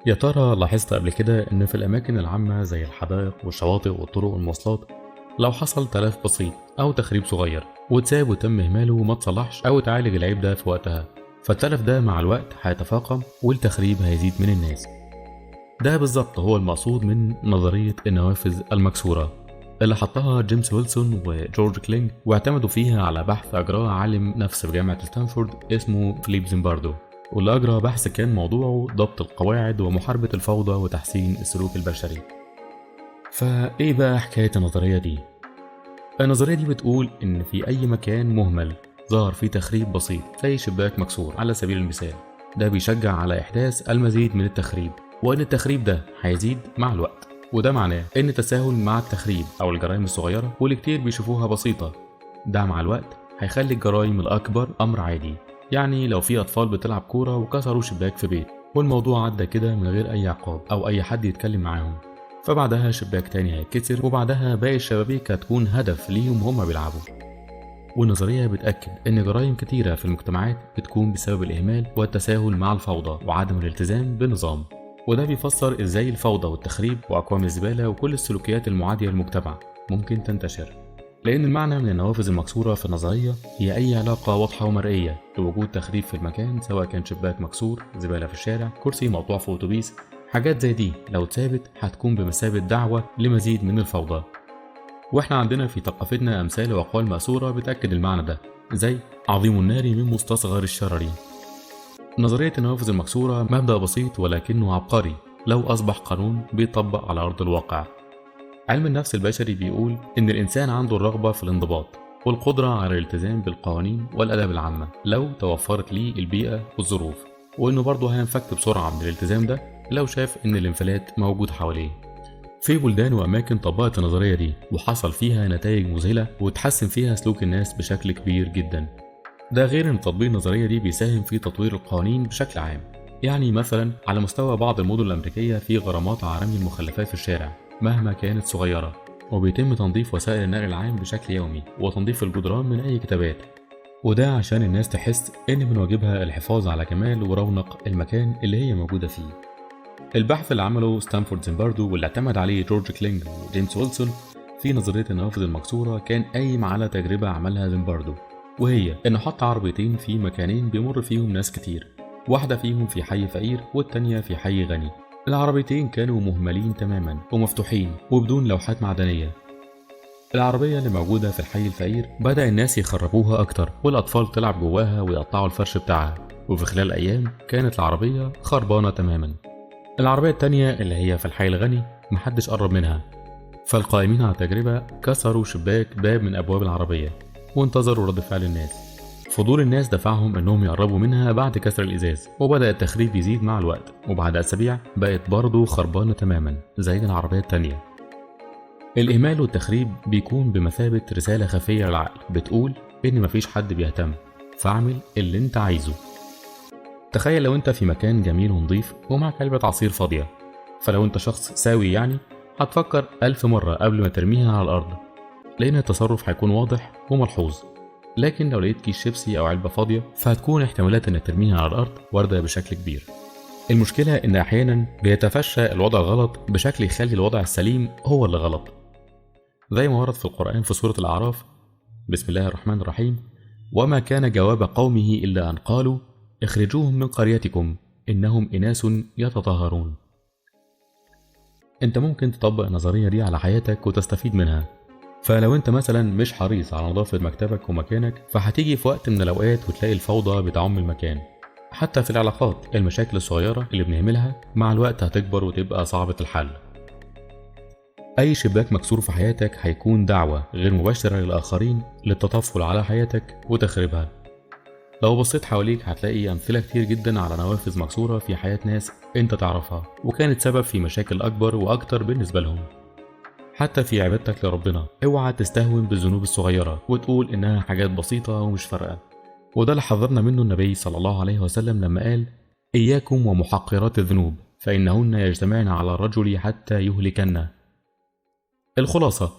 يا ترى لاحظت قبل كده إن في الأماكن العامة زي الحدائق والشواطئ والطرق والمواصلات، لو حصل تلف بسيط أو تخريب صغير واتساب وتم إهماله وما اتصلحش أو اتعالج العيب ده في وقتها، فالتلف ده مع الوقت هيتفاقم والتخريب هيزيد من الناس. ده بالظبط هو المقصود من نظرية النوافذ المكسورة اللي حطها جيمس ويلسون وجورج كلينج، واعتمدوا فيها على بحث أجراه عالم نفس في جامعة ستانفورد اسمه فيليب زيمباردو، واللي أجرى بحث كان موضوعه ضبط القواعد ومحاربة الفوضى وتحسين السلوك البشري. فإيه بقى حكاية النظرية دي؟ النظرية دي بتقول إن في أي مكان مهمل ظهر فيه تخريب بسيط زي شباك مكسور على سبيل المثال، ده بيشجع على إحداث المزيد من التخريب، وإن التخريب ده هيزيد مع الوقت، وده معناه إن التساهل مع التخريب أو الجرائم الصغيرة واللي كتير بيشوفوها بسيطة، ده مع الوقت هيخلي الجرائم الأكبر أمر عادي. يعني لو في أطفال بتلعب كورة وكسروا شباك في بيت والموضوع عدى كده من غير أي عقاب أو أي حد يتكلم معاهم، فبعدها شباك تاني هيتكسر وبعدها باقي الشبابيك هتكون هدف ليهم هما بيلعبوا. والنظرية بتأكد إن جرائم كتيرة في المجتمعات بتكون بسبب الإهمال والتساهل مع الفوضى وعدم الالتزام بالنظام، وده بيفسر إزاي الفوضى والتخريب وأكوام الزبالة وكل السلوكيات المعادية للمجتمع ممكن تنتشر. لأن المعنى من النوافذ المكسورة في النظرية هي أي علاقة واضحة ومرئية لوجود تخريب في المكان، سواء كان شباك مكسور، زبالة في الشارع، كرسي مقطوع في أتوبيس. حاجات زي دي لو اتثابت هتكون بمثابة دعوة لمزيد من الفوضى. واحنا عندنا في ثقافتنا أمثال وأقوال مأثورة بتأكد المعنى ده، زي عظيم النار من مستصغر الشرر. نظرية النوافذ المكسورة مبدأ بسيط ولكنه عبقري لو أصبح قانون بيطبق على أرض الواقع. علم النفس البشري بيقول إن الإنسان عنده الرغبة في الانضباط والقدرة على الالتزام بالقوانين والآداب العامة لو توفرت ليه البيئة والظروف، وإنه برضه هينفك بسرعة من الالتزام ده لو شاف إن الانفلات موجود حواليه. في بلدان وأماكن طبقت النظرية دي وحصل فيها نتائج مذهلة وتحسن فيها سلوك الناس بشكل كبير جدا. ده غير إن تطبيق النظرية دي بيساهم في تطوير القوانين بشكل عام. يعني مثلا على مستوى بعض المدن الأمريكية في غرامات على رمي المخلفات في الشارع مهما كانت صغيرة، وبيتم تنظيف وسائل النقل العام بشكل يومي وتنظيف الجدران من أي كتابات، وده عشان الناس تحس إن من واجبها الحفاظ على جمال ورونق المكان اللي هي موجودة فيه. البحث اللي عمله ستانفورد زيمباردو واللي اعتمد عليه جورج كلينج وجيمس ويلسون في نظرية النوافذ المكسورة كان قايم على تجربة عملها زيمباردو، وهي إنه حط عربيتين في مكانين بيمر فيهم ناس كتير، واحدة فيهم في حي فقير والتانية في حي غني. العربيتين كانوا مهملين تماما ومفتوحين وبدون لوحات معدنية. العربية اللي موجودة في الحي الفقير بدأ الناس يخربوها أكتر والأطفال تلعب جواها ويقطعوا الفرش بتاعها، وفي خلال أيام كانت العربية خربانة تماما. العربية التانية اللي هي في الحي الغني محدش قرب منها، فالقائمين على التجربة كسروا شباك باب من أبواب العربية وانتظروا رد فعل الناس. فضول الناس دفعهم انهم يقربوا منها بعد كسر الازاز، وبدأ التخريب يزيد مع الوقت، وبعد اسابيع بقت برضه خربانة تماما زي العربية التانية. الاهمال والتخريب بيكون بمثابة رسالة خفية للعقل بتقول ان مفيش حد بيهتم، فاعمل اللي انت عايزه. تخيل لو انت في مكان جميل ونضيف ومعك علبة عصير فاضية، فلو انت شخص سوي يعني هتفكر 1000 مرة قبل ما ترميها على الارض، لان التصرف هيكون واضح وملحوظ. لكن لو لقيت كيس شيبسي أو علبة فاضية فهتكون احتمالات إنك ترميها على الأرض واردة بشكل كبير. المشكلة إن أحيانا بيتفشى الوضع الغلط بشكل يخلي الوضع السليم هو اللي غلط، زي ما ورد في القرآن في سورة الأعراف: بسم الله الرحمن الرحيم: وما كان جواب قومه إلا أن قالوا اخرجوهم من قريتكم إنهم إناس يتطهرون. أنت ممكن تطبق النظرية دي على حياتك وتستفيد منها. فلو انت مثلا مش حريص على نظافة مكتبك ومكانك، فهتيجي في وقت من الاوقات وتلاقي الفوضى بتعم المكان. حتى في العلاقات المشاكل الصغيرة اللي بنهملها مع الوقت هتكبر وتبقى صعبة الحل. اي شباك مكسور في حياتك هيكون دعوة غير مباشرة للآخرين للتطفل على حياتك وتخريبها. لو بصيت حواليك هتلاقي أمثلة كتير جدا على نوافذ مكسورة في حياة ناس انت تعرفها وكانت سبب في مشاكل أكبر وأكتر بالنسبة لهم. حتى في عبادتك لربنا اوعى تستهون بالذنوب الصغيرة وتقول انها حاجات بسيطة ومش فارقة، وده اللي حذرنا منه النبي صلى الله عليه وسلم لما قال: إياكم ومحقرات الذنوب فإنهن يجتمعن على الرجل حتى يهلكن. الخلاصة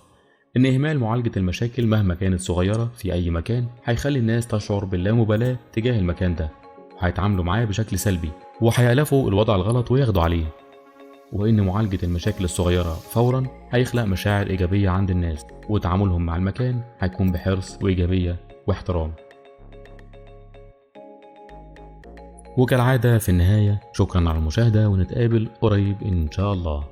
إن إهمال معالجة المشاكل مهما كانت صغيرة في أي مكان هيخلي الناس تشعر باللامبالاة تجاه المكان ده، هيتعاملوا معاه بشكل سلبي وهيألفوا الوضع الغلط وياخدوا عليه، وإن معالجة المشاكل الصغيرة فورا هيخلق مشاعر إيجابية عند الناس، وتعاملهم مع المكان هيكون بحرص وإيجابية واحترام. وكالعادة في النهاية شكرا على المشاهدة، ونتقابل قريب إن شاء الله.